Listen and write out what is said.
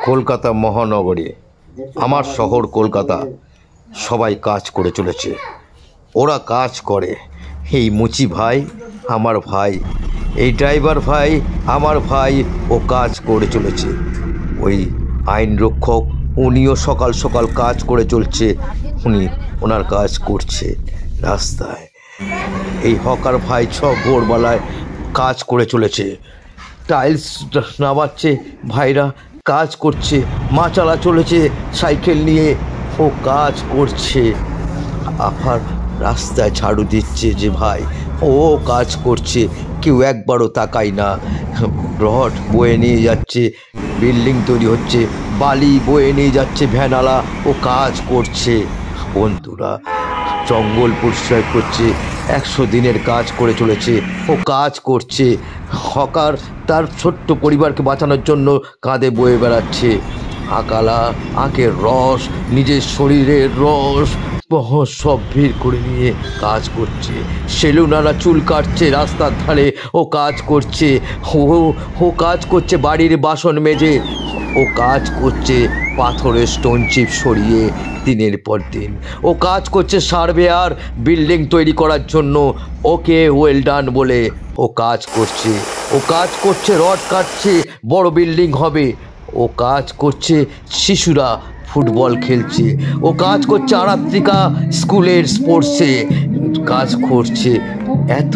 কলকাতা মহানগরে আমার শহর কলকাতা সবাই কাজ করে চলেছে। ওরা কাজ করে, এই মুচি ভাই আমার ভাই, এই ড্রাইভার ভাই আমার ভাই, ও কাজ করে চলেছে। ওই আইন রক্ষক উনিও সকাল সকাল কাজ করে চলছে, ওনার কাজ করছে রাস্তায়। এই হকার ভাই ভোরবেলায় কাজ করে চলেছে, টাইলস নামাচ্ছে ভাইরা, কাজ করছে, মাচালা চলেছে সাইকেল নিয়ে, ও কাজ করছে। আবার রাস্তায় ঝাড়ু দিচ্ছে যে ভাই, ও কাজ করছে, কেউ একবারও তাকায় না। রড বয়ে নিয়ে যাচ্ছে, বিল্ডিং তৈরি হচ্ছে, বালি বয়ে নিয়ে যাচ্ছে ভ্যানালা, ও কাজ করছে। বন্ধুরা, জঙ্গল পরিষ্কার করছে, 100 দিনের কাজ করে চলেছে, ও কাজ করছে। হকার তার ছোট্ট পরিবারকে বাঁচানোর জন্য কাঁধে বয়ে বেড়াচ্ছে আকালা, আখের রস, নিজের শরীরের রস সব ভিড় করে নিয়ে কাজ করছে। সেলুনারা চুল কাটছে রাস্তার ধারে, ও কাজ করছে। ও কাজ করছে বাড়ির বাসন মেজে, ও কাজ করছে পাথরের স্টোন চিপ সরিয়ে দিনের পর দিন। ও কাজ করছে সার্ভেয়ার বিল্ডিং তৈরি করার জন্য, ওকে ওয়েল ডান বলে ও কাজ করছে। ও কাজ করছে রড কাটছে, বড় বিল্ডিং হবে। ও কাজ করছে শিশুরা ফুটবল খেলছে, ও কাজ করছে আরাত্রিকা স্কুলের স্পোর্টসে কাজ করছে। এত